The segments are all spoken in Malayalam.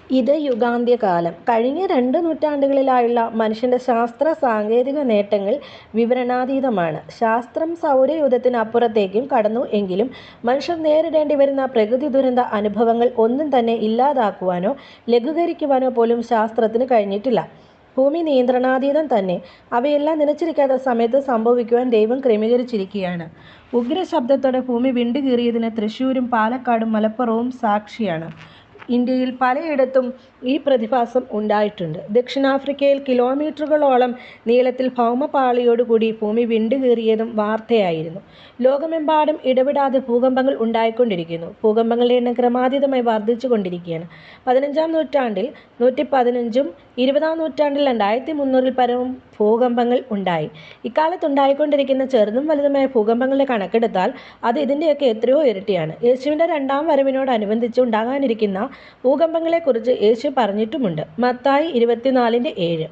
ഇത് യുഗാന്ത്യകാലം. കഴിഞ്ഞ 2 നൂറ്റാണ്ടുകളിലായുള്ള മനുഷ്യന്റെ ശാസ്ത്ര സാങ്കേതിക നേട്ടങ്ങൾ വിവരണാതീതമാണ്. ശാസ്ത്രം സൗരയൂഥത്തിന് അപ്പുറത്തേക്കും കടന്നു എങ്കിലും മനുഷ്യർ നേരിടേണ്ടി വരുന്ന പ്രകൃതി ദുരന്ത അനുഭവങ്ങൾ ഒന്നും തന്നെ ഇല്ലാതാക്കുവാനോ ലഘൂകരിക്കുവാനോ പോലും ശാസ്ത്രത്തിന് കഴിഞ്ഞിട്ടില്ല. ഭൂമി നിയന്ത്രണാതീതം തന്നെ. അവയെല്ലാം നിലച്ചിരിക്കാത്ത സമയത്ത് സംഭവിക്കുവാൻ ദൈവം ക്രമീകരിച്ചിരിക്കുകയാണ്. ഉഗ്രശബ്ദത്തോടെ ഭൂമി വിണ്ടുകീറിയതിന് തൃശ്ശൂരും പാലക്കാടും മലപ്പുറവും സാക്ഷിയാണ്. ഇന്ത്യയിൽ പലയിടത്തും ഈ പ്രതിഭാസം ഉണ്ടായിട്ടുണ്ട്. ദക്ഷിണാഫ്രിക്കയിൽ കിലോമീറ്ററുകളോളം നീളത്തിൽ ഭൗമപാളിയോടുകൂടി ഭൂമി വിണ്ടുകീറിയതും വാർത്തയായിരുന്നു. ലോകമെമ്പാടും ഇടവിടാതെ ഭൂകമ്പങ്ങൾ ഉണ്ടായിക്കൊണ്ടിരിക്കുന്നു. ഭൂകമ്പങ്ങളുടെ എണ്ണം ക്രമാതീതമായി വർദ്ധിച്ചു കൊണ്ടിരിക്കുകയാണ്. 15-ാം നൂറ്റാണ്ടിൽ 115ഉം 20-ാം നൂറ്റാണ്ടിൽ 2300-ൽ പരവും ഭൂകമ്പങ്ങൾ ഉണ്ടായി. ഇക്കാലത്തുണ്ടായിക്കൊണ്ടിരിക്കുന്ന ചെറുതും വലുതുമായ ഭൂകമ്പങ്ങളുടെ കണക്കെടുത്താൽ അത് ഇതിൻ്റെയൊക്കെ എത്രയോ ഇരട്ടിയാണ്. യേശുവിൻ്റെ 2ാം വരവിനോടനുബന്ധിച്ച് ഉണ്ടാകാനിരിക്കുന്ന ഭൂകമ്പങ്ങളെക്കുറിച്ച് യേശു പറഞ്ഞിട്ടുമുണ്ട്. മത്തായി 24:7.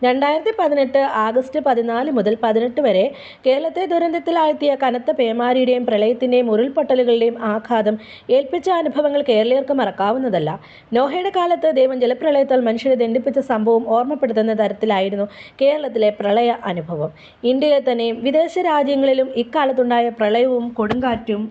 2018 ആഗസ്റ്റ് 14 മുതൽ 18 വരെ കേരളത്തെ ദുരന്തത്തിലാഴ്ത്തിയ കനത്ത പേമാരിയുടെയും പ്രളയത്തിൻ്റെയും ഉരുൾപൊട്ടലുകളുടെയും ആഘാതം ഏൽപ്പിച്ച അനുഭവങ്ങൾ കേരളീയർക്ക് മറക്കാവുന്നതല്ല. നോഹയുടെ കാലത്ത് ദൈവം ജലപ്രളയത്താൽ മനുഷ്യരെ ദണ്ഡിപ്പിച്ച സംഭവം ഓർമ്മപ്പെടുത്തുന്ന തരത്തിലായിരുന്നു കേരളത്തിലെ പ്രളയ അനുഭവം. ഇന്ത്യയിൽ തന്നെയും വിദേശ രാജ്യങ്ങളിലും ഇക്കാലത്തുണ്ടായ പ്രളയവും കൊടുങ്കാറ്റും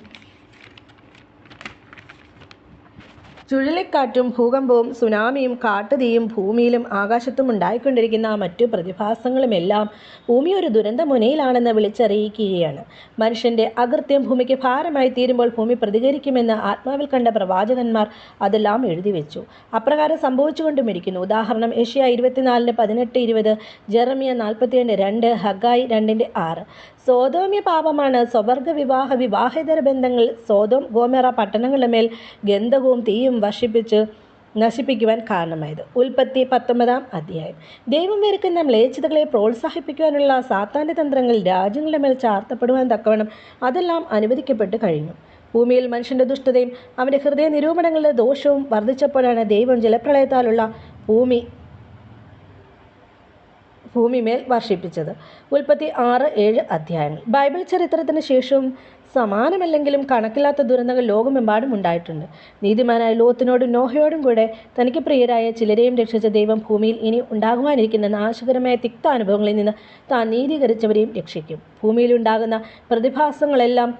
ചുഴലിക്കാറ്റും ഭൂകമ്പവും സുനാമിയും കാട്ടുതീയും ഭൂമിയിലും ആകാശത്തും ഉണ്ടായിക്കൊണ്ടിരിക്കുന്ന മറ്റു പ്രതിഭാസങ്ങളുമെല്ലാം ഭൂമി ഒരു ദുരന്തമുനയിലാണെന്ന് വിളിച്ചറിയിക്കുകയാണ്. മനുഷ്യൻ്റെ അകൃത്യം ഭൂമിക്ക് ഭാരമായി തീരുമ്പോൾ ഭൂമി പ്രതികരിക്കുമെന്ന് ആത്മാവിൽ കണ്ട പ്രവാചകന്മാർ അതെല്ലാം എഴുതിവെച്ചു. അപ്രകാരം സംഭവിച്ചുകൊണ്ടുമിരിക്കുന്നു. ഉദാഹരണം യെശയ്യാ 24:18-20, ജെറമിയ 42:2, ഹഗ്ഗായി 2:6. സോതോമ്യ പാപമാണ് സ്വവർഗ വിവാഹേതര ബന്ധങ്ങൾ സോതോം ഗോമോറ പട്ടണങ്ങളുടെ മേൽ ഗന്ധകവും തീയും വർഷിപ്പിച്ച് നശിപ്പിക്കുവാൻ കാരണമായത്. ഉൽപ്പത്തി 19-ാം അധ്യായം. ദൈവം വെറുക്കുന്ന മ്ലേച്ഛതകളെ പ്രോത്സാഹിപ്പിക്കുവാനുള്ള സാത്താൻ്റെ തന്ത്രങ്ങൾ രാജ്യങ്ങളുടെ മേൽ ചാർത്തപ്പെടുവാൻ തക്കവണ്ണം അതെല്ലാം അനുവദിക്കപ്പെട്ട് കഴിഞ്ഞു. ഭൂമിയിൽ മനുഷ്യൻ്റെ ദുഷ്ടതയും അവൻ്റെ ഹൃദയ നിരൂപണങ്ങളുടെ ദോഷവും വർദ്ധിച്ചപ്പോഴാണ് ദൈവം ജലപ്രളയത്താലുള്ള ഭൂമിമേൽ വർഷിപ്പിച്ചത്. ഉൽപ്പത്തി 6-7 അധ്യായങ്ങൾ. ബൈബിൾ ചരിത്രത്തിന് ശേഷവും സമാനമല്ലെങ്കിലും കണക്കില്ലാത്ത ദുരന്തങ്ങൾ ലോകമെമ്പാടും ഉണ്ടായിട്ടുണ്ട്. നീതിമാനായ ലോത്തിനോടും നോഹയോടും കൂടെ തനിക്ക് പ്രിയരായ ചിലരെയും രക്ഷിച്ച ദൈവം ഭൂമിയിൽ ഇനി ഉണ്ടാകുവാനിരിക്കുന്ന നാശകരമായ തിക്താനുഭവങ്ങളിൽ നിന്ന് താൻ നീതീകരിച്ചവരെയും രക്ഷിക്കും. ഭൂമിയിലുണ്ടാകുന്ന പ്രതിഭാസങ്ങളെല്ലാം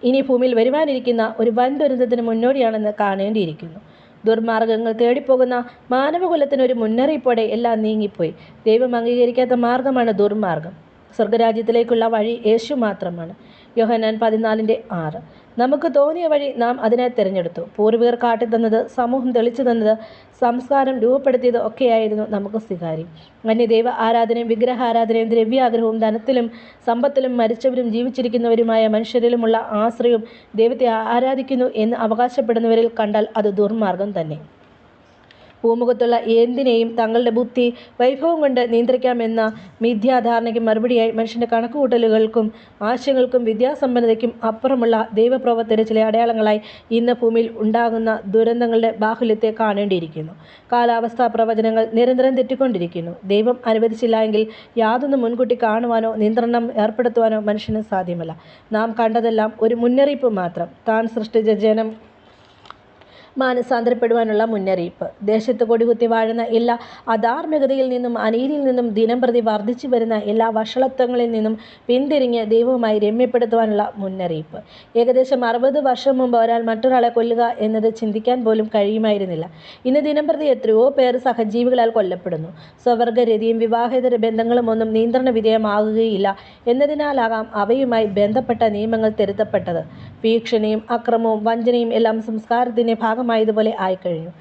ഇനി ഭൂമിയിൽ വരുവാനിരിക്കുന്ന ഒരു വൻ ദുരന്തത്തിന് മുന്നോടിയാണെന്ന് കാണേണ്ടിയിരിക്കുന്നു. ദുർമാർഗങ്ങൾ തേടിപ്പോകുന്ന മാനവകുലത്തിന് ഒരു മുന്നറിയിപ്പോടെ എല്ലാം നീങ്ങിപ്പോയി. ദൈവം അംഗീകരിക്കാത്ത മാർഗമാണ് ദുർമാർഗം. സ്വർഗരാജ്യത്തിലേക്കുള്ള വഴി യേശു മാത്രമാണ്. യോഹന്നാൻ 14:6. നമുക്ക് തോന്നിയ വഴി നാം അതിനെ തിരഞ്ഞെടുത്തു. പൂർവികർ കാട്ടിത്തന്നത്, സമൂഹം തെളിച്ചു തന്നത്, സംസ്കാരം രൂപപ്പെടുത്തിയത് ഒക്കെയായിരുന്നു നമുക്ക് സ്വീകാര്യം. അന്യദൈവ ആരാധനയും വിഗ്രഹാരാധനയും ദ്രവ്യാഗ്രഹവും ധനത്തിലും സമ്പത്തിലും മരിച്ചവരും ജീവിച്ചിരിക്കുന്നവരുമായ മനുഷ്യരിലുമുള്ള ആശ്രയവും ദൈവത്തെ ആരാധിക്കുന്നു എന്ന് അവകാശപ്പെടുന്നവരിൽ കണ്ടാൽ അത് ദുർമാർഗം തന്നെ. ഭൂമുഖത്തുള്ള എന്തിനേയും തങ്ങളുടെ ബുദ്ധി വൈഭവം കൊണ്ട് നിയന്ത്രിക്കാമെന്ന മിഥ്യാധാരണയ്ക്ക് മറുപടിയായി മനുഷ്യൻ്റെ കണക്കുകൂട്ടലുകൾക്കും ആശയങ്ങൾക്കും വിദ്യാസമ്പന്നതയ്ക്കും അപ്പുറമുള്ള ദൈവപ്രവൃത്തിയുടെ ചില അടയാളങ്ങളായി ഇന്ന് ഭൂമിയിൽ ഉണ്ടാകുന്ന ദുരന്തങ്ങളുടെ ബാഹുല്യത്തെ കാണേണ്ടിയിരിക്കുന്നു. കാലാവസ്ഥാ പ്രവചനങ്ങൾ നിരന്തരം തെറ്റിക്കൊണ്ടിരിക്കുന്നു. ദൈവം അനുവദിച്ചില്ല എങ്കിൽ യാതൊന്നും മുൻകൂട്ടി കാണുവാനോ നിയന്ത്രണം ഏർപ്പെടുത്തുവാനോ മനുഷ്യന് സാധ്യമല്ല. നാം കണ്ടതെല്ലാം ഒരു മുന്നറിയിപ്പ് മാത്രം. താൻ സൃഷ്ടിച്ച ജനം മാനസാന്തരപ്പെടുവാനുള്ള മുന്നറിയിപ്പ്. ദേശത്ത് കൊടികുത്തി വാഴുന്ന എല്ലാ അധാർമികതയിൽ നിന്നും അനീതിയിൽ നിന്നും ദിനംപ്രതി വർദ്ധിച്ചു വരുന്ന എല്ലാ വഷളത്വങ്ങളിൽ നിന്നും പിന്തിരിഞ്ഞ് ദൈവവുമായി രമ്യപ്പെടുത്തുവാനുള്ള മുന്നറിയിപ്പ്. ഏകദേശം 60 വർഷം മുമ്പ് ഒരാൾ മറ്റൊരാളെ കൊല്ലുക എന്നത് ചിന്തിക്കാൻ പോലും കഴിയുമായിരുന്നില്ല. ഇന്ന് ദിനംപ്രതി എത്രയോ പേർ സഹജീവികളാൽ കൊല്ലപ്പെടുന്നു. സ്വവർഗരതിയും വിവാഹേതര ബന്ധങ്ങളും ഒന്നും നിയന്ത്രണ വിധേയമാകുകയില്ല എന്നതിനാലാകാം അവയുമായി ബന്ധപ്പെട്ട നിയമങ്ങൾ തിരുത്തപ്പെട്ടത്. ഭീഷണിയും അക്രമവും വഞ്ചനയും എല്ലാം സംസ്കാരത്തിൻ്റെ ഭാഗമായതുപോലെ ആയിക്കഴിഞ്ഞു.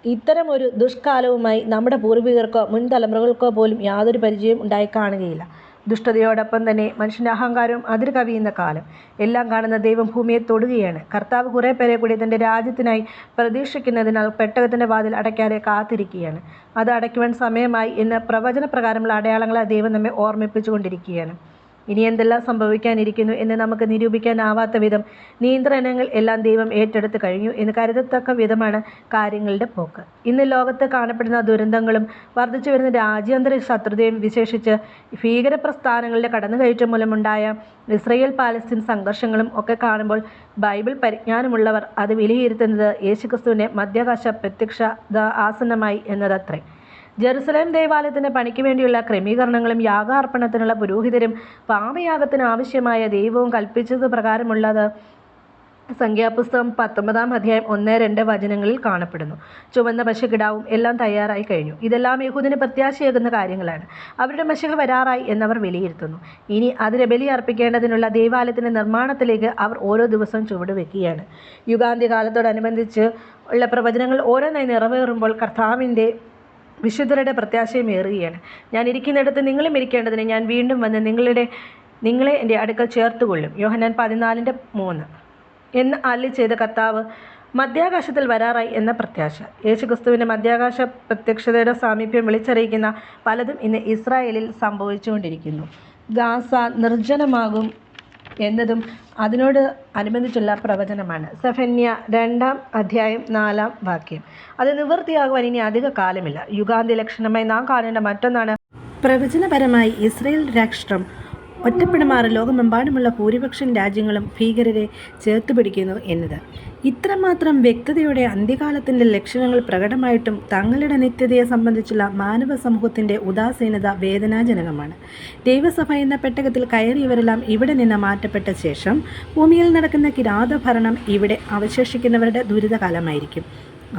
ഇത്തരം ഒരു ദുഷ്കാലവുമായി നമ്മുടെ പൂർവികർക്കോ മുൻ തലമുറകൾക്കോ പോലും യാതൊരു പരിചയവും ഉണ്ടായി കാണുകയില്ല. ദുഷ്ടതയോടൊപ്പം തന്നെ മനുഷ്യൻ്റെ അഹങ്കാരവും അതിര് കവിയുന്ന കാലം. എല്ലാം കാണുന്ന ദൈവം ഭൂമിയെ തൊടുകയാണ്. കർത്താവ് കുറേ പേരെ കൂടി തൻ്റെ രാജ്യത്തിനായി പ്രതീക്ഷിക്കുന്നതിനാൽ പെട്ടകത്തിൻ്റെ വാതിൽ അടയ്ക്കാതെ കാത്തിരിക്കുകയാണ്. അത് അടയ്ക്കുവാൻ സമയമായി എന്ന് പ്രവചനപ്രകാരമുള്ള അടയാളങ്ങളെ ദൈവം നമ്മെ ഓർമ്മിപ്പിച്ചു കൊണ്ടിരിക്കുകയാണ്. ഇനി എന്തെല്ലാം സംഭവിക്കാനിരിക്കുന്നു എന്ന് നമുക്ക് നിരൂപിക്കാനാവാത്ത വിധം നിയന്ത്രണങ്ങൾ എല്ലാം ദൈവം ഏറ്റെടുത്ത് കഴിഞ്ഞു എന്ന് കരുതത്തക്ക വിധമാണ് കാര്യങ്ങളുടെ പോക്ക്. ഇന്ന് ലോകത്ത് കാണപ്പെടുന്ന ദുരന്തങ്ങളും വർദ്ധിച്ചു വരുന്ന രാജ്യാന്തര ശത്രുതയും, വിശേഷിച്ച് ഭീകരപ്രസ്ഥാനങ്ങളുടെ കടന്നുകയറ്റം മൂലമുണ്ടായ ഇസ്രയേൽ പാലസ്തീൻ സംഘർഷങ്ങളും ഒക്കെ കാണുമ്പോൾ ബൈബിൾ പരിജ്ഞാനമുള്ളവർ അത് വിലയിരുത്തുന്നത് യേശുക്രിസ്തുവിൻ്റെ മധ്യാകാശ പ്രത്യക്ഷത ആസന്നമായി എന്നതത്രേ. ജെറുസലേം ദേവാലയത്തിൻ്റെ പണിക്ക് വേണ്ടിയുള്ള ക്രമീകരണങ്ങളും യാഗാർപ്പണത്തിനുള്ള പുരോഹിതരും പാപയാഗത്തിന് ആവശ്യമായ ദൈവവും കൽപ്പിച്ചത് പ്രകാരമുള്ളത് സംഖ്യാപുസ്തകം 19-ാം അധ്യായം 1-2 വചനങ്ങളിൽ കാണപ്പെടുന്നു. ചുവന്ന പശുക്കിടാവും എല്ലാം തയ്യാറായി കഴിഞ്ഞു. ഇതെല്ലാം യഹൂദിന് പ്രത്യാശയേകുന്ന കാര്യങ്ങളാണ്. അവരുടെ മെശിഹ വരാറായി എന്നവർ വിലയിരുത്തുന്നു. ഇനി അതിന് ബലി അർപ്പിക്കേണ്ടതിനുള്ള ദേവാലയത്തിൻ്റെ നിർമ്മാണത്തിലേക്ക് അവർ ഓരോ ദിവസവും ചുവടുവെക്കുകയാണ്. യുഗാന്ത്യകാലത്തോടനുബന്ധിച്ച് ഉള്ള പ്രവചനങ്ങൾ ഓരോന്നായി നിറവേറുമ്പോൾ കർത്താവിൻ്റെ വിശുദ്ധരുടെ പ്രത്യാശയും ഏറുകയാണ്. ഞാൻ ഇരിക്കുന്നിടത്ത് നിങ്ങളും ഇരിക്കേണ്ടതിന് ഞാൻ വീണ്ടും വന്ന് നിങ്ങളെ എൻ്റെ അടുക്കൽ ചേർത്തുകൊള്ളും. യോഹന്നാൻ 14:3 എന്ന് അരുളി ചെയ്ത കർത്താവ് മധ്യാകാശത്തിൽ വരാറായി എന്ന പ്രത്യാശ. യേശുക്രിസ്തുവിൻ്റെ മധ്യാകാശ പ്രത്യക്ഷതയുടെ സാമീപ്യം വിളിച്ചറിയിക്കുന്ന പലതും ഇന്ന് ഇസ്രായേലിൽ സംഭവിച്ചുകൊണ്ടിരിക്കുന്നു. ഗാസ നിർജ്ജനമാകും എന്നതും അതിനോട് അനുബന്ധിച്ചുള്ള പ്രവചനമാണ്. സെഫന്യ 2-ാം അധ്യായം 4-ാം വാക്യം. അത് നിവൃത്തിയാകുവാൻ ഇനി അധിക കാലമില്ല. യുഗാന്ത്യ ലക്ഷണമായി നാം കാണേണ്ട മറ്റൊന്നാണ് പ്രവചനപരമായി ഇസ്രായേൽ രാഷ്ട്രം ഒറ്റപ്പെടുമാറ് ലോകമെമ്പാടുമുള്ള ഭൂരിപക്ഷം രാജ്യങ്ങളും ഭീകരരെ ചേർത്തുപിടിക്കുന്നു എന്നത്. ഇത്രമാത്രം വ്യക്തതയോടെ അന്ത്യകാലത്തിൻ്റെ ലക്ഷണങ്ങൾ പ്രകടമായിട്ടും തങ്ങളുടെ നിത്യതയെ സംബന്ധിച്ചുള്ള മാനവ സമൂഹത്തിൻ്റെ ഉദാസീനത വേദനാജനകമാണ്. ദൈവസഭ എന്ന പെട്ടകത്തിൽ കയറിയവരെല്ലാം ഇവിടെ നിന്ന് മാറ്റപ്പെട്ട ശേഷം ഭൂമിയിൽ നടക്കുന്ന കിരാതഭരണം ഇവിടെ അവശേഷിക്കുന്നവരുടെ ദുരിതകാലമായിരിക്കും.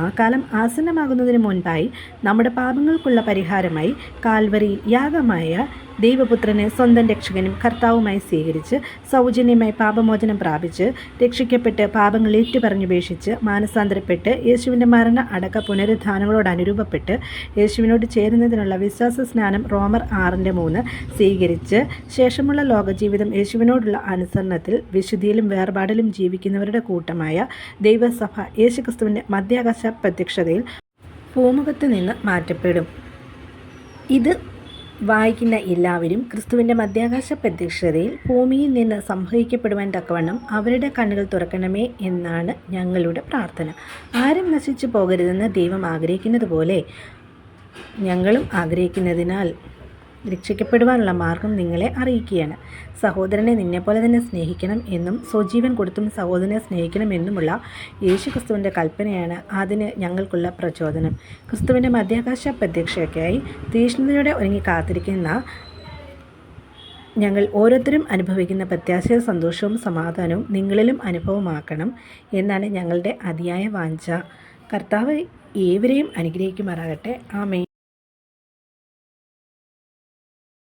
ആ കാലം ആസന്നമാകുന്നതിന് മുൻപായി നമ്മുടെ പാപങ്ങൾക്കുള്ള പരിഹാരമായി കാൽവരിയിൽ യാഗമായ ദൈവപുത്രനെ സ്വന്തം രക്ഷകനും കർത്താവുമായി സ്വീകരിച്ച് സൗജന്യമായി പാപമോചനം പ്രാപിച്ച് രക്ഷിക്കപ്പെട്ട് പാപങ്ങൾ ഏറ്റുപറഞ്ഞുപേക്ഷിച്ച് മാനസാന്തരപ്പെട്ട് യേശുവിൻ്റെ മരണ അടക്ക പുനരുത്ഥാനങ്ങളോട് അനുരൂപപ്പെട്ട് യേശുവിനോട് ചേരുന്നതിനുള്ള വിശ്വാസ സ്നാനം റോമർ 6:3 സ്വീകരിച്ച് ശേഷമുള്ള ലോകജീവിതം യേശുവിനോടുള്ള അനുസരണത്തിൽ വിശുദ്ധിയിലും വേർപാടിലും ജീവിക്കുന്നവരുടെ കൂട്ടമായ ദൈവസഭ യേശുക്രിസ്തുവിൻ്റെ മധ്യാകാശ പ്രത്യക്ഷതയിൽ ഭൂമുഖത്ത് നിന്ന് മാറ്റപ്പെടും. ഇത് വായിക്കുന്ന എല്ലാവരും ക്രിസ്തുവിൻ്റെ മധ്യാകാശ പ്രത്യക്ഷതയിൽ ഭൂമിയിൽ നിന്ന് സംഭവിക്കപ്പെടുവാൻ തക്കവണ്ണം അവരുടെ കണ്ണുകൾ തുറക്കണമേ എന്നാണ് ഞങ്ങളുടെ പ്രാർത്ഥന. ആരും നശിച്ചു പോകരുതെന്ന് ദൈവം ആഗ്രഹിക്കുന്നത് പോലെ ഞങ്ങളും ആഗ്രഹിക്കുന്നതിനാൽ രക്ഷിക്കപ്പെടുവാനുള്ള മാർഗം നിങ്ങളെ അറിയിക്കുകയാണ്. സഹോദരനെ നിന്നെപ്പോലെ തന്നെ സ്നേഹിക്കണം എന്നും സ്വജീവൻ കൊടുത്തും സഹോദരനെ സ്നേഹിക്കണം എന്നുമുള്ള യേശുക്രിസ്തുവിൻ്റെ കൽപ്പനയാണ് അതിന് ഞങ്ങൾക്കുള്ള പ്രചോദനം. ക്രിസ്തുവിൻ്റെ മധ്യാകാശ പ്രത്യക്ഷയ്ക്കായി തീഷ്ണതയോടെ ഒരുങ്ങി കാത്തിരിക്കുന്ന ഞങ്ങൾ ഓരോരുത്തരും അനുഭവിക്കുന്ന പ്രത്യാശയും സന്തോഷവും സമാധാനവും നിങ്ങളിലും അനുഭവമാക്കണം എന്നാണ് ഞങ്ങളുടെ അതിയായ വാഞ്ച. കർത്താവ് ഏവരെയും അനുഗ്രഹിക്കുമാറാകട്ടെ. ആമേൻ.